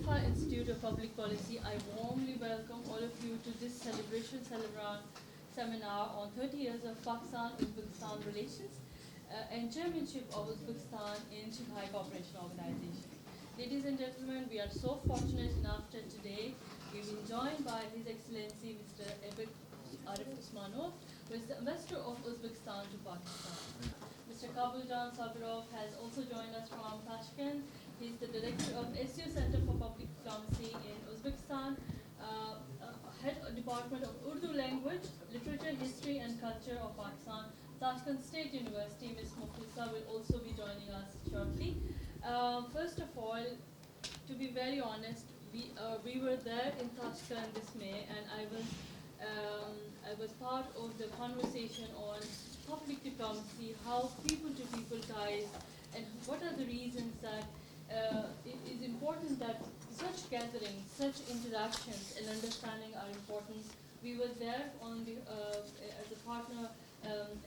Riphah Institute of Public Policy, I warmly welcome all of you to this seminar on 30 years of Pakistan-Uzbekistan relations and chairmanship of Uzbekistan in Shanghai Cooperation Organization. Ladies and gentlemen, we are so fortunate enough that today we've been joined by His Excellency Mr. Arif Usmanov, who is the ambassador of Uzbekistan to Pakistan. Mr. Kabuljan Sabirov has also joined us from Tashkent. He's the director of SU Center for Public Diplomacy in Uzbekistan, head of Department of Urdu Language, Literature, History and Culture of Pakistan. Tashkent State University, Ms. Muflisa will also be joining us shortly. First of all, to be very honest, we were there in Tashkent this May, and I was part of the conversation on public diplomacy, how people-to-people ties, and what are the reasons that it is important that such gatherings, such interactions and understanding are important. We were there on the, as a partner,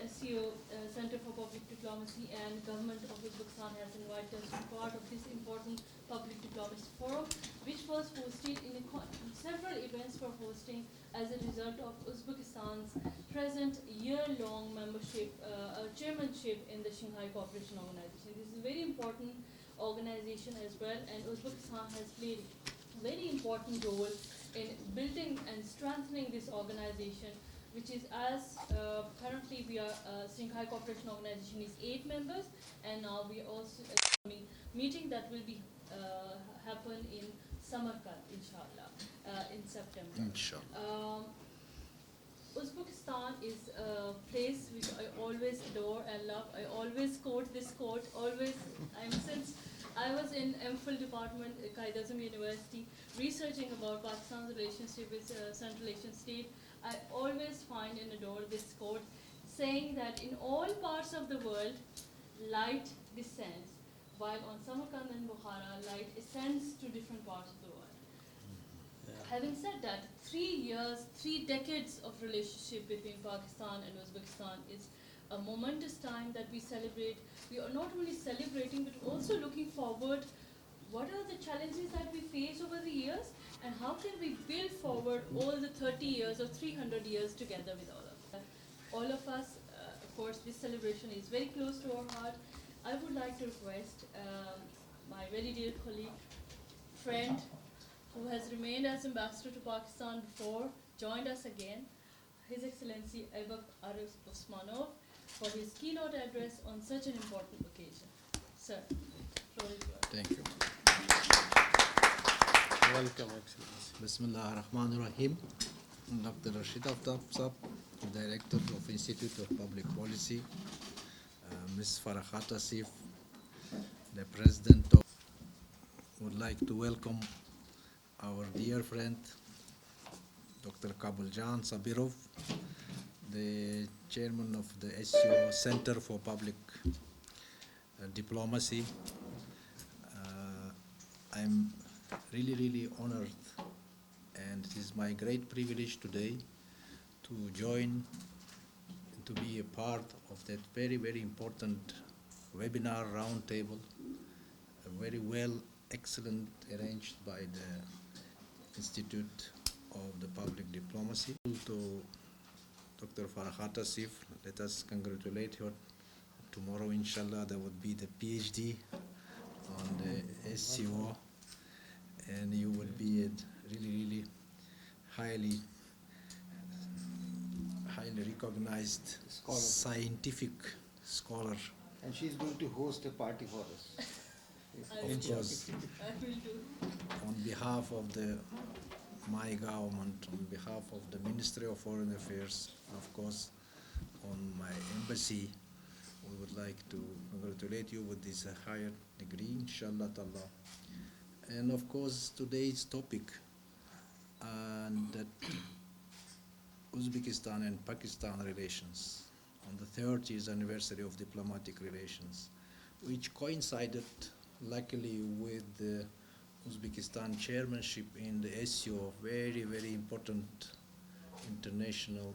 SEO, Center for Public Diplomacy, and Government of Uzbekistan has invited us to be part of this important public diplomacy forum, which was hosted in several events were hosting as a result of Uzbekistan's present year-long membership, chairmanship in the Shanghai Cooperation Organization. This is a very important organization as well, and Uzbekistan has played a very important role in building and strengthening this organization, which is currently we are Shanghai Cooperation Organization is 8 members, and now we also meeting that will be happen in Samarkand, inshallah, in September. Inshallah. Uzbekistan is a place which I always adore and love. I always quote this quote. Since I was in MPhil department at Qaid-e-Azam University researching about Pakistan's relationship with Central Asian state, I always find and adore this quote saying that in all parts of the world, light descends, while on Samarkand and Bukhara, light ascends to different parts of the world. Having said that, 3 decades of relationship between Pakistan and Uzbekistan is a momentous time that we celebrate. We are not only celebrating, but also looking forward. What are the challenges that we face over the years, and how can we build forward all the 30 years or 300 years together with all of us? Of course, this celebration is very close to our heart. I would like to request my very dear colleague, friend, who has remained as ambassador to Pakistan before, joined us again, His Excellency Arif Usmanov, for his keynote address on such an important occasion. Sir, floor is yours. Thank you. Welcome, Excellency. Bismillah ar-Rahman ar-Rahim. Dr. Rashid Aftab Sab, Director of Institute of Public Policy, Ms. Farhat Asif, the President of, would like to welcome our dear friend, Dr. Kabuljan Sabirov, the chairman of the SEO Center for Public Diplomacy. I'm really honored, and it is my great privilege today to join and to be a part of that very important webinar roundtable, very excellent arranged by the Institute of the Public Diplomacy. To Dr. Farhat Asif, let us congratulate her. Tomorrow, inshallah, there would be the PhD on the SCO, and you will be a really highly recognized scientific scholar. And she's going to host a party for us. I will do. On behalf of my government, on behalf of the Ministry of Foreign Affairs, of course, on my embassy, we would like to congratulate you with this higher degree, inshallah ta'ala. And of course, today's topic, and that Uzbekistan and Pakistan relations on the 30th anniversary of diplomatic relations, which coincided luckily with the Uzbekistan chairmanship in the SEO, very important international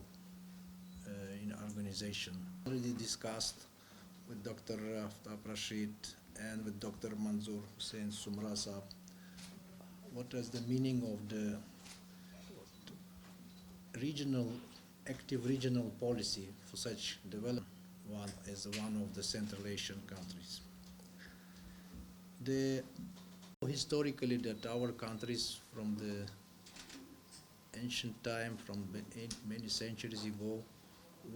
organization. Already discussed with Dr. Aftab Rashid and with Dr. Manzoor Hussain Sumra Saab what is the meaning of the active regional policy for such development as one of the Central Asian countries. Historically, that our countries from the ancient time, from many centuries ago,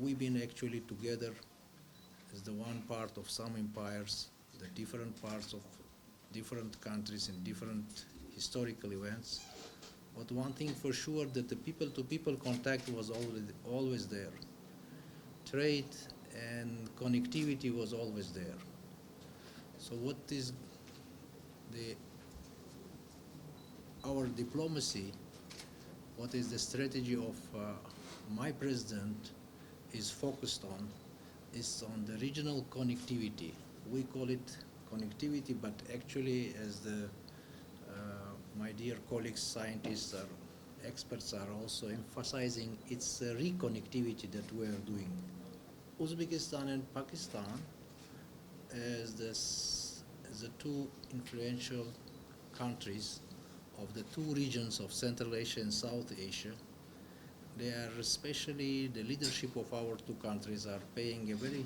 we've been actually together as the one part of some empires, the different parts of different countries and different historical events. But one thing for sure, that the people-to-people contact was always there. Trade and connectivity was always there. So what is our diplomacy, what is the strategy of my president is focused on, is on the regional connectivity. We call it connectivity, but actually, as my dear colleagues, scientists, experts are also emphasizing, it's reconnectivity that we are doing. Uzbekistan and Pakistan, as the two influential countries of the two regions of Central Asia and South Asia, they are especially, the leadership of our two countries are paying a very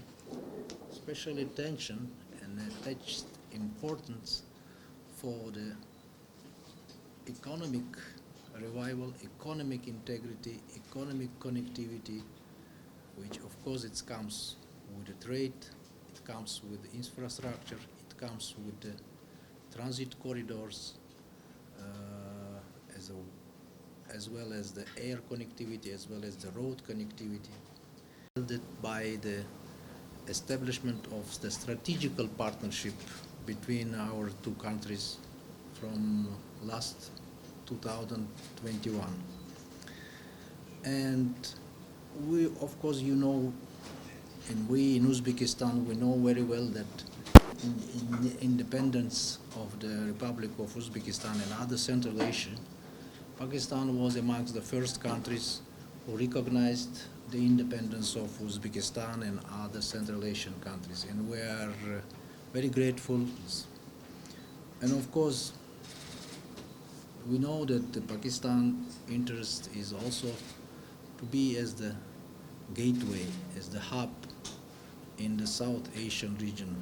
special attention and attached importance for the economic revival, economic integrity, economic connectivity, which of course it comes with the trade, it comes with the infrastructure, it comes with the transit corridors, as well as the air connectivity, as well as the road connectivity. By the establishment of the strategical partnership between our two countries from last 2021. And we, of course, you know, and we in Uzbekistan, we know very well that in the independence of the Republic of Uzbekistan and other Central Asia, Pakistan was amongst the first countries who recognized the independence of Uzbekistan and other Central Asian countries, and we are very grateful. And of course, we know that the Pakistan interest is also to be as the gateway, as the hub in the South Asian region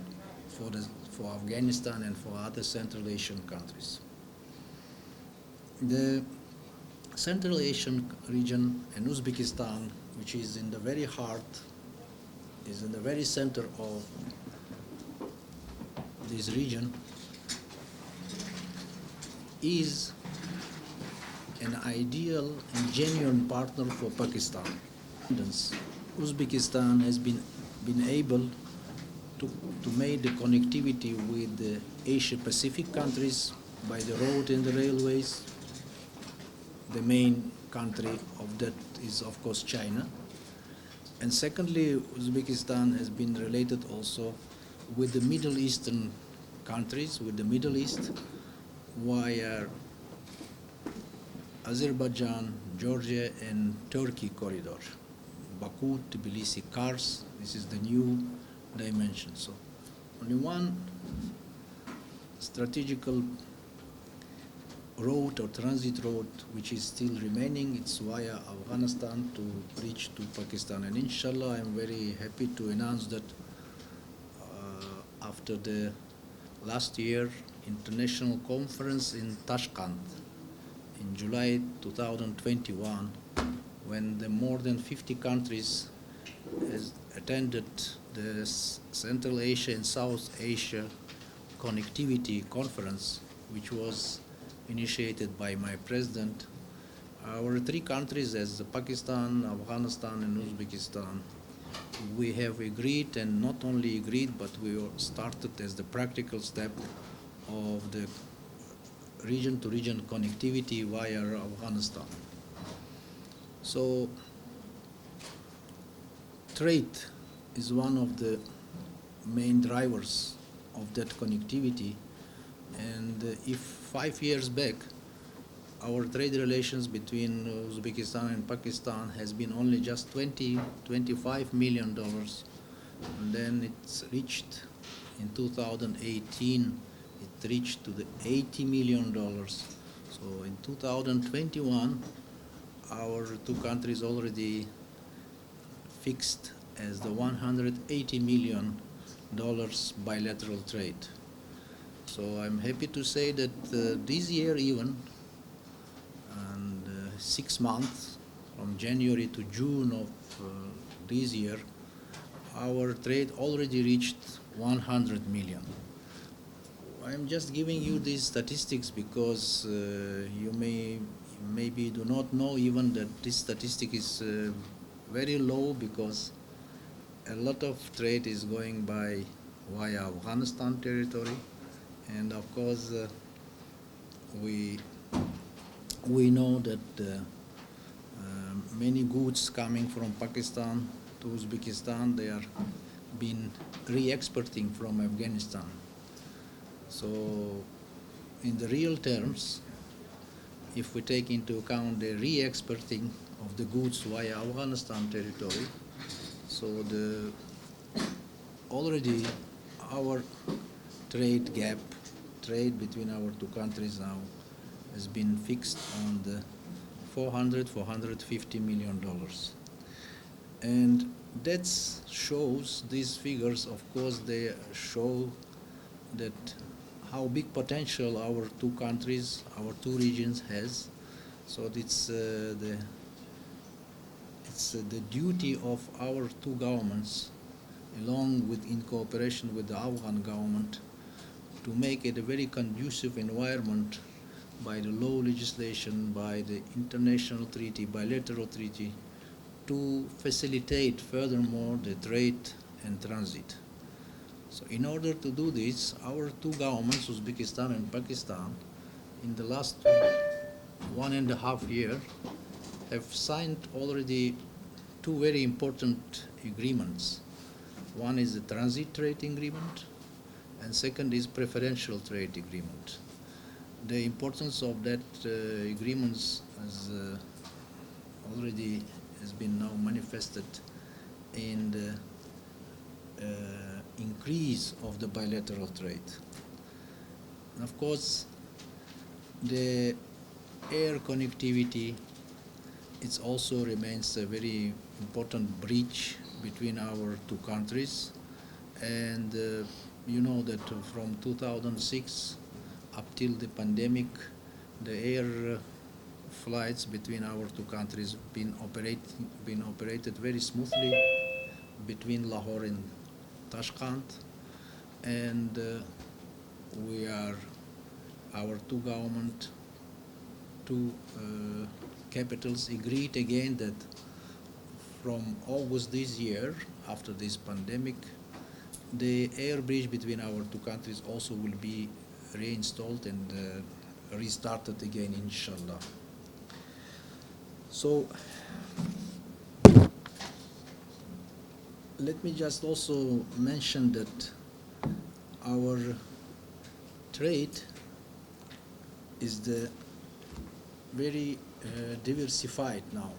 for Afghanistan and for other Central Asian countries. The Central Asian region and Uzbekistan, which is in the very heart, is in the very center of this region, is an ideal and genuine partner for Pakistan. Uzbekistan has been able to make the connectivity with the Asia-Pacific countries by the road and the railways. The main country of that is, of course, China. And secondly, Uzbekistan has been related also with the Middle Eastern countries, with the Middle East, via Azerbaijan, Georgia, and Turkey corridor. Baku, Tbilisi, Kars, this is the new dimension. So only one strategical road or transit road which is still remaining, it's via Afghanistan to reach to Pakistan. And inshallah, I'm very happy to announce that after the last year international conference in Tashkent in July 2021, when the more than 50 countries has attended the Central Asia and South Asia Connectivity Conference, which was initiated by my president. Our three countries, as Pakistan, Afghanistan, and Uzbekistan, we have agreed, and not only agreed, but we started as the practical step of the region-to-region connectivity via Afghanistan. So trade is one of the main drivers of that connectivity, and if 5 years back our trade relations between Uzbekistan and Pakistan has been only just $25 million, and then it's reached in 2018, it reached to the $80 million. So in 2021, our two countries already fixed as the $180 million bilateral trade. So I'm happy to say that this year even, and 6 months, from January to June of this year, our trade already reached 100 million. I'm just giving you these statistics because you maybe do not know even that this statistic is very low, because a lot of trade is going via Afghanistan territory, and of course we know that many goods coming from Pakistan to Uzbekistan, they are being re-exporting from Afghanistan. So in the real terms, if we take into account the re-exporting of the goods via Afghanistan territory, so already our trade between our two countries now has been fixed on the $450 million. And that shows, these figures, of course, they show that how big potential our two countries, our two regions has. So it's the duty of our two governments, along with, in cooperation with the Afghan government, to make it a very conducive environment by the law legislation, by the international treaty, bilateral treaty, to facilitate furthermore the trade and transit. So in order to do this, our two governments, Uzbekistan and Pakistan, in the last 1.5 years, have signed already two very important agreements. One is the transit trade agreement, and second is preferential trade agreement. The importance of that agreements has been now manifested in the increase of the bilateral trade. And of course, the air connectivity, it also remains a very important bridge between our two countries. And you know that from 2006 up till the pandemic, the air flights between our two countries been operated very smoothly between Lahore and Tashkent, and our two government, two capitals agreed again that from August this year, after this pandemic, the air bridge between our two countries also will be reinstalled and restarted again, inshallah. So let me just also mention that our trade is very diversified now,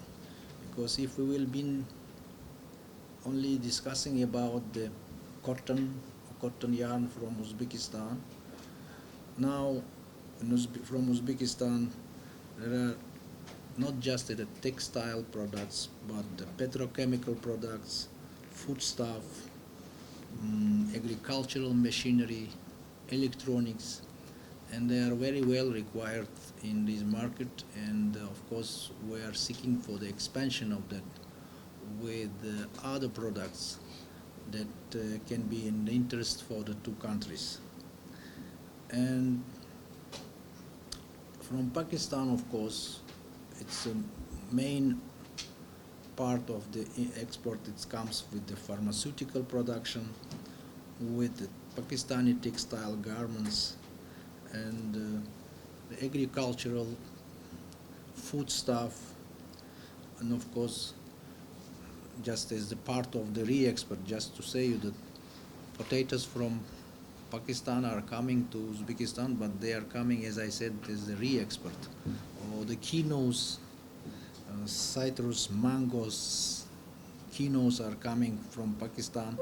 because if we will be only discussing about the cotton yarn from Uzbekistan, now from Uzbekistan there are not just the textile products, but the petrochemical products, foodstuff, agricultural machinery, electronics, and they are very well required in this market. And of course, we are seeking for the expansion of that with other products that can be in interest for the two countries. And from Pakistan, of course, it's a main part of the export. It comes with the pharmaceutical production, with the Pakistani textile garments, and the agricultural foodstuff, and of course, just as the part of the re-export, just to say you that potatoes from Pakistan are coming to Uzbekistan, but they are coming, as I said, as a re-export. Or the quinoas, citrus, mangoes, quinoas are coming from Pakistan,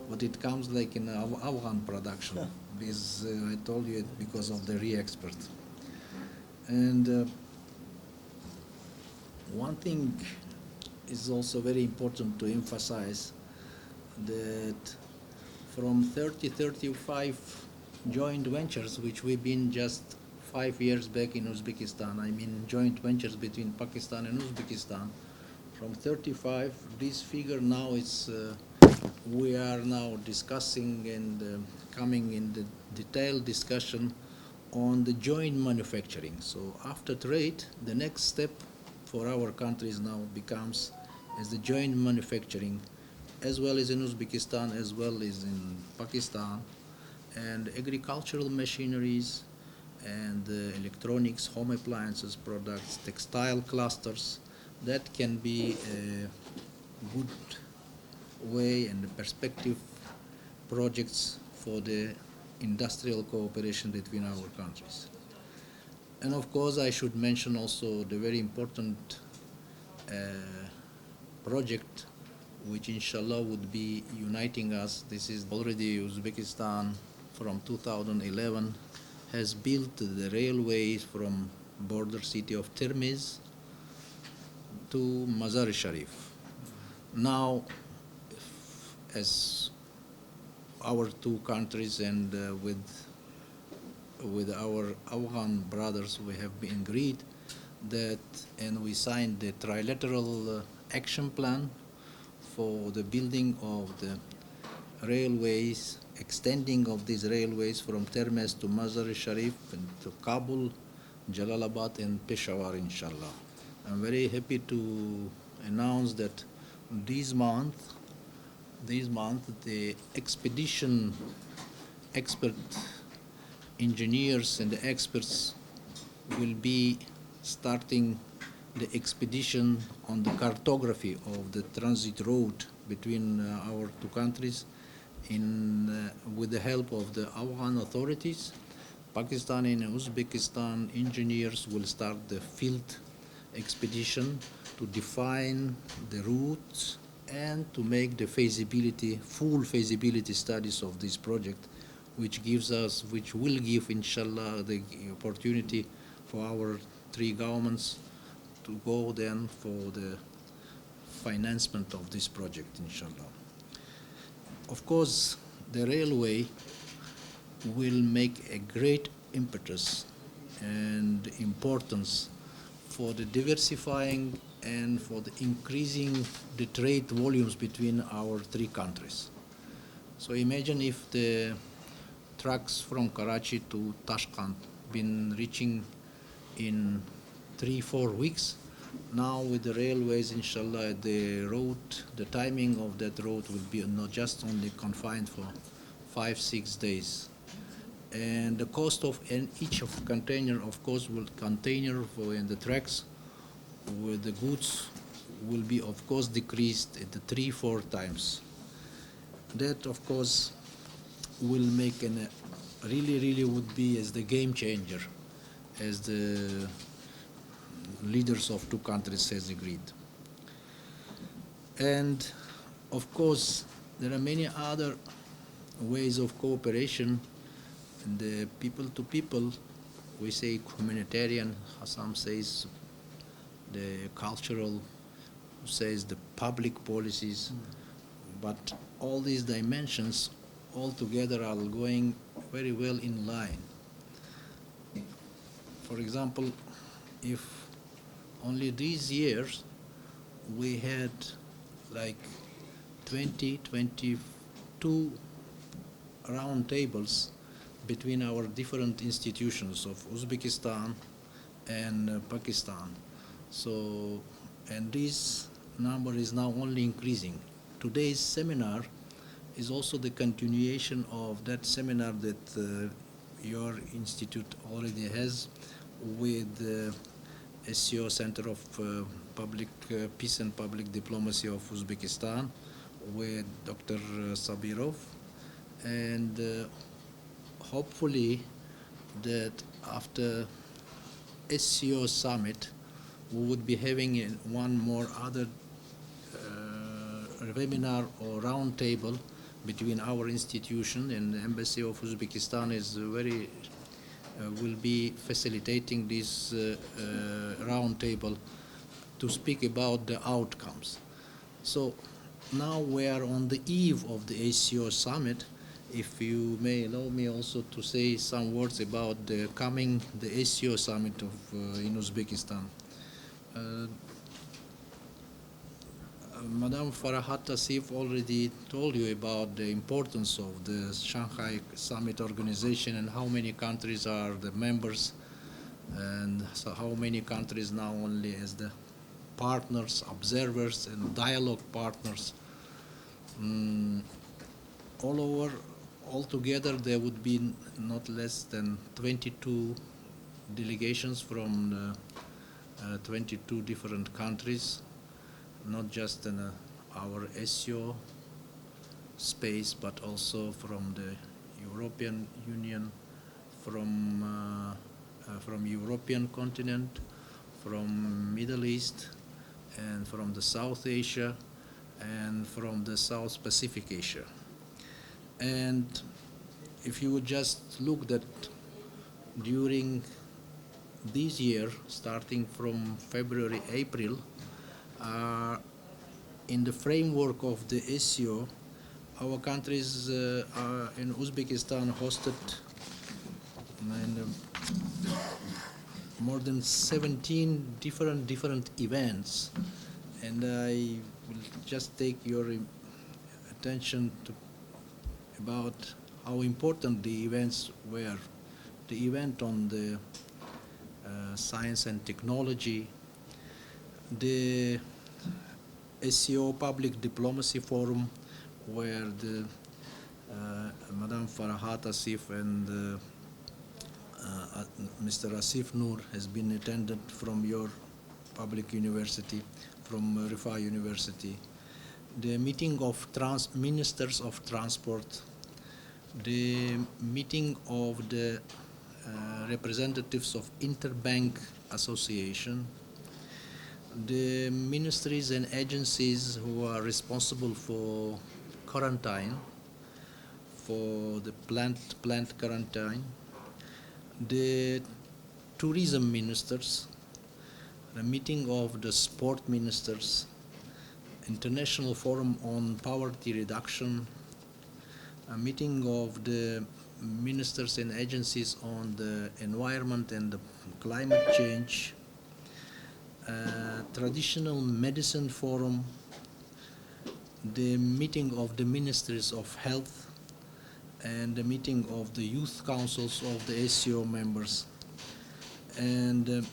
but it comes like in Afghan production, because I told you, because of the re-export. And one thing is also very important to emphasize, that from 35 joint ventures which we've been just 5 years back in Uzbekistan, I mean joint ventures between Pakistan and Uzbekistan, from 35, this figure now is, we are now discussing and coming in the detailed discussion on the joint manufacturing. So after trade, the next step for our countries now becomes as the joint manufacturing, as well as in Uzbekistan, as well as in Pakistan, and agricultural machineries, and electronics, home appliances products, textile clusters. That can be a good way and perspective projects for the industrial cooperation between our countries. And of course, I should mention also the very important project which inshallah would be uniting us. This is already Uzbekistan from 2011 has built the railways from border city of Tirmiz to Mazar-e-Sharif. Now, as our two countries and with our Afghan brothers, we have been agreed that, and we signed the trilateral action plan for the building of the railways, extending of these railways from Termez to Mazar-e-Sharif and to Kabul, Jalalabad and Peshawar, inshallah. I'm very happy to announce that this month the expedition expert engineers and the experts will be starting the expedition on the cartography of the transit road between our two countries with the help of the Afghan authorities. Pakistani and Uzbekistan engineers will start the field expedition to define the routes and to make the full feasibility studies of this project, which will give, inshallah, the opportunity for our three governments to go then for the financement of this project, inshallah. Of course, the railway will make a great impetus and importance for the diversifying and for the increasing the trade volumes between our three countries. So imagine if the trucks from Karachi to Tashkent been reaching in 3-4 weeks. Now with the railways, inshallah, the timing of that road will be not just only confined for 5-6 days. And the cost of each of container, of course, and the tracks with the goods will be, of course, decreased at the 3-4 times. That, of course, will make really would be as the game changer, as the leaders of two countries has agreed. And of course, there are many other ways of cooperation. And the people to people, we say humanitarian, Hassan says the cultural, who says the public policies. But all these dimensions all together are going very well in line. For example, if only these years we had like 22 round tables between our different institutions of Uzbekistan and Pakistan. So, and this number is now only increasing. Today's seminar is also the continuation of that seminar that your institute already has with the SCO Center of Public Peace and Public Diplomacy of Uzbekistan with Dr. Sabirov, and hopefully that after SCO summit we would be having one more other webinar or round table between our institution and the Embassy of Uzbekistan is very will be facilitating this roundtable to speak about the outcomes. So now we are on the eve of the ACO summit. If you may allow me also to say some words about the ACO summit in Uzbekistan. Madam Farahat Asif already told you about the importance of the Shanghai Summit organization and how many countries are the members, and so how many countries now only as the partners, observers, and dialogue partners. Altogether, there would be not less than 22 delegations from 22 different countries, not just in our SEO space, but also from the European Union, from European continent, from Middle East, and from the South Asia, and from the South Pacific Asia. And if you would just look that during this year, starting from February, April, in the framework of the SEO, our countries in Uzbekistan hosted more than 17 different events, and I will just take your attention to about how important the events were. The event on the science and technology, the SEO Public Diplomacy Forum, where the Madam Farahat Asif and Mr. Asif Noor has been attended from your public university, from Riphah University. The meeting of ministers of transport, the meeting of the representatives of Interbank Association, the ministries and agencies who are responsible for quarantine, for the plant quarantine, the tourism ministers, the meeting of the sport ministers, International Forum on Poverty Reduction, a meeting of the ministers and agencies on the environment and the climate change, Traditional Medicine Forum, the meeting of the ministries of health, and the meeting of the youth councils of the SEO members. And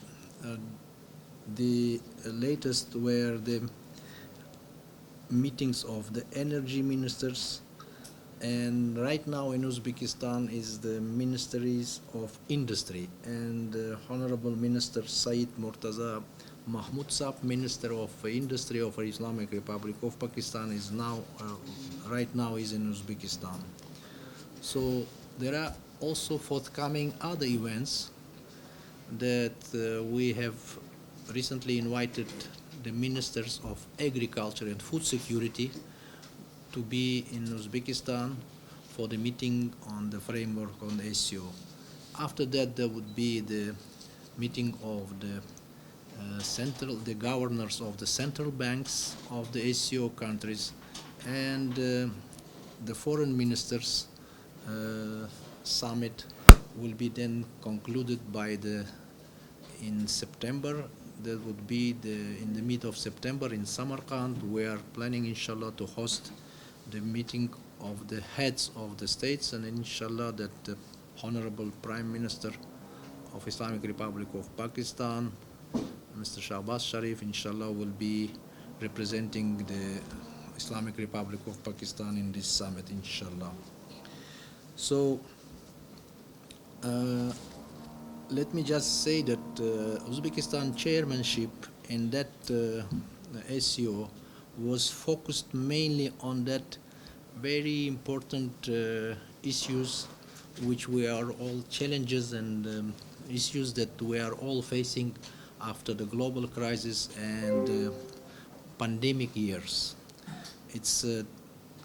the latest were the meetings of the energy ministers, and right now in Uzbekistan is the ministries of industry, and Honorable Minister Said Murtaza Mahmoud Saab, Minister of Industry of Islamic Republic of Pakistan, is now right now is in Uzbekistan. So there are also forthcoming other events that we have recently invited the ministers of agriculture and food security to be in Uzbekistan for the meeting on the framework on the SEO. After that, there would be the meeting of the the governors of the central banks of the SEO countries, and the foreign ministers summit will be then concluded by in September. That would be in the mid of September in Samarkand. We are planning, inshallah, to host the meeting of the heads of the states, and inshallah that the Honorable Prime Minister of Islamic Republic of Pakistan, Mr. Shahbaz Sharif, inshallah, will be representing the Islamic Republic of Pakistan in this summit, inshallah. So let me just say that Uzbekistan chairmanship in that SEO was focused mainly on that very important issues which we are all challenges and issues that we are all facing after the global crisis and pandemic years. It's a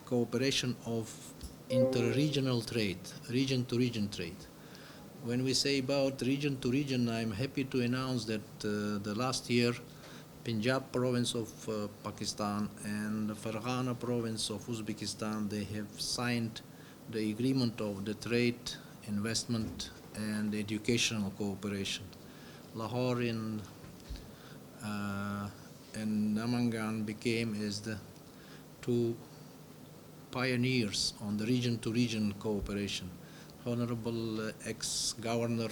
cooperation of inter-regional trade, region-to-region trade. when we say about region to region, I'm happy to announce that the last year, Punjab province of Pakistan and the Farghana province of Uzbekistan, they have signed the agreement of the trade, investment, and educational cooperation. Lahore and Namangan became as the two pioneers on the region-to-region cooperation. Honorable ex-governor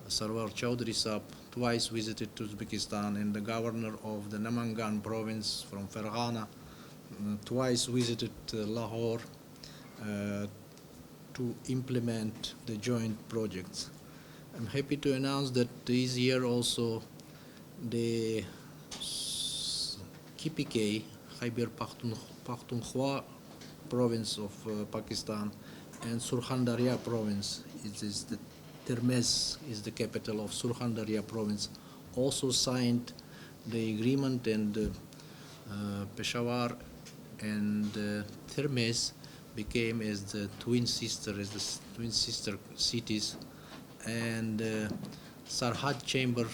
Sarwar Chaudhry Saab twice visited Uzbekistan, and the governor of the Namangan province from Farghana twice visited Lahore to implement the joint projects. I'm happy to announce that this year also the KPK, Khyber Pakhtunkhwa province of Pakistan, and Surkhan Darya province, it is the Termez is the capital of Surkhan Darya province, also signed the agreement, and Peshawar and Termez became as the twin sister cities, and Sarhad Chamber,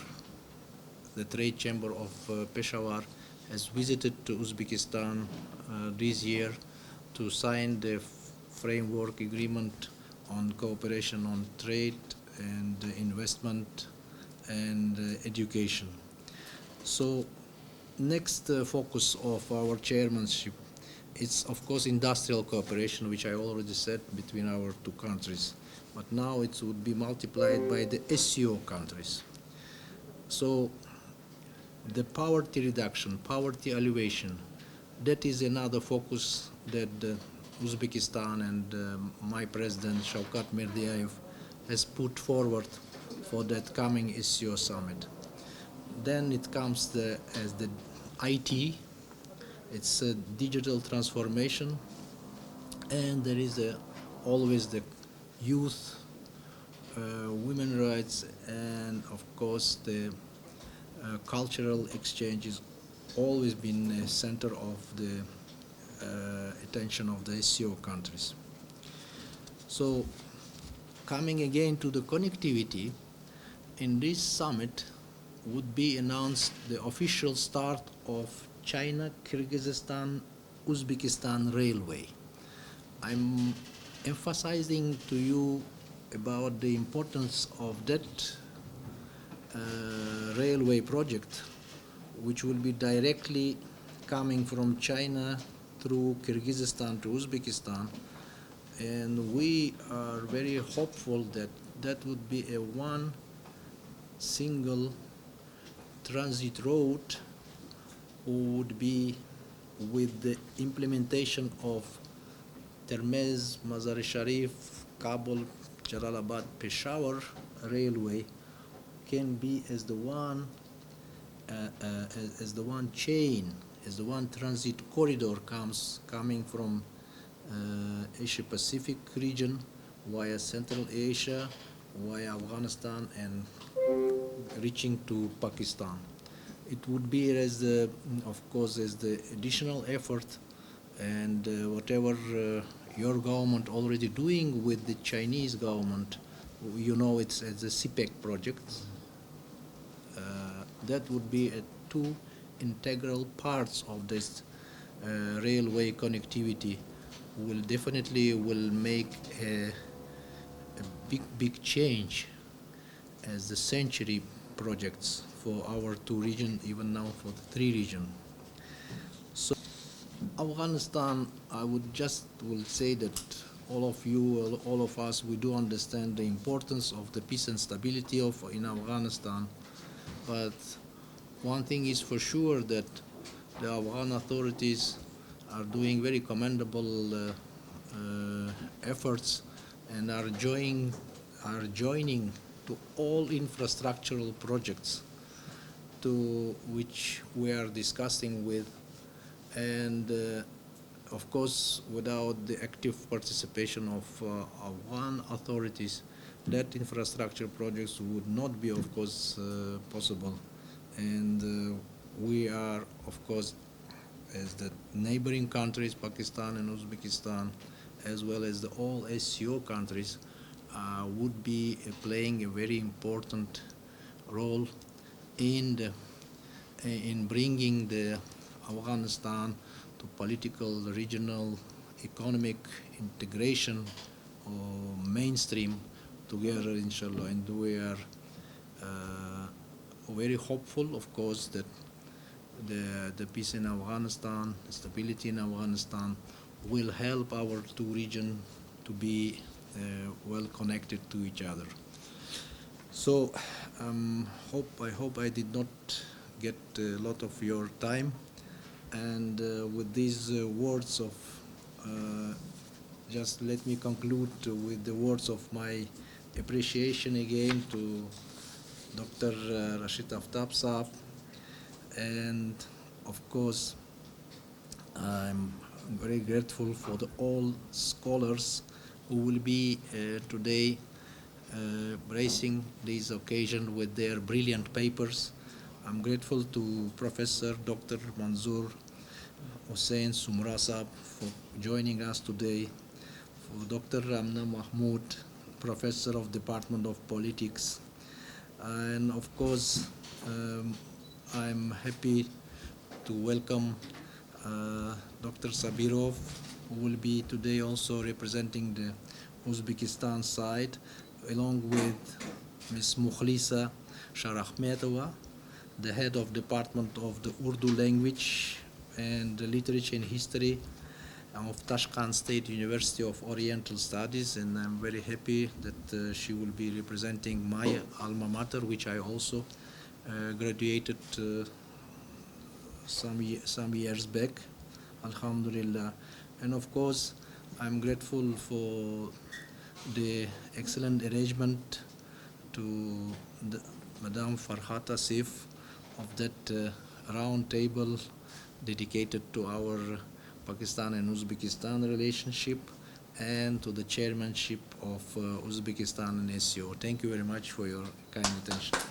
the trade chamber of Peshawar, has visited to Uzbekistan this year to sign the framework agreement on cooperation on trade and investment and education. So next focus of our chairmanship is of course industrial cooperation, which I already said, between our two countries, but now it would be multiplied by the SCO countries. So the poverty reduction, poverty alleviation, that is another focus that Uzbekistan and my president Shavkat Mirziyoyev has put forward for that coming SCO summit. Then it comes as the IT, it's a digital transformation, and there is always the youth, women rights, and of course the cultural exchanges always been a center of the attention of the SCO countries. So coming again to the connectivity, in this summit would be announced the official start of China-Kyrgyzstan-Uzbekistan Railway. I'm emphasizing to you about the importance of that railway project, which will be directly coming from China through Kyrgyzstan to Uzbekistan, and we are very hopeful that that would be a one single transit road, would be with the implementation of Termez, Mazar-e Sharif, Kabul, Jalalabad, Peshawar railway, can be as the one chain, as the one transit corridor coming from Asia Pacific region via Central Asia, via Afghanistan, and reaching to Pakistan. It would be as the, of course, as the additional effort, and whatever your government already doing with the Chinese government, you know, it's as a CPEC project. That would be two integral parts of this railway connectivity. Will definitely make a big change as the century projects for our two regions, even now for the three regions. So Afghanistan, I will say that all of you, all of us, we do understand the importance of the peace and stability in Afghanistan. But one thing is for sure, that the Afghan authorities are doing very commendable efforts, and are joining to all infrastructural projects to which we are discussing with, and of course without the active participation of Afghan authorities, that infrastructure projects would not be, of course, possible. And we are, of course, as the neighboring countries, Pakistan and Uzbekistan, as well as the all SCO countries, would be playing a very important role in bringing the Afghanistan to political, regional, economic integration or mainstream together, inshallah. And we are very hopeful, of course, that the peace in Afghanistan, the stability in Afghanistan will help our two regions to be well connected to each other. So I hope I did not get a lot of your time, and with these words of just let me conclude with the words of my appreciation again to Dr. Rashid Aftab Saab, and of course I'm very grateful for all scholars who will be today gracing this occasion with their brilliant papers. I'm grateful to Professor Dr. Manzoor Hussain Sumra Saab for joining us today, for Dr. Ramna Mahmood, Professor of Department of Politics, and of course I'm happy to welcome Dr. Sabirov, who will be today also representing the Uzbekistan side, along with Ms. Mukhlisa Sharahmetova, the head of Department of the Urdu Language and Literature and History of Tashkent State University of Oriental Studies, and I'm very happy that she will be representing my alma mater, which I also graduated some years back, alhamdulillah. And of course I'm grateful for the excellent arrangement to Madame Farhata Sif of that round table dedicated to our Pakistan and Uzbekistan relationship, and to the chairmanship of Uzbekistan and SCO. Thank you very much for your kind attention.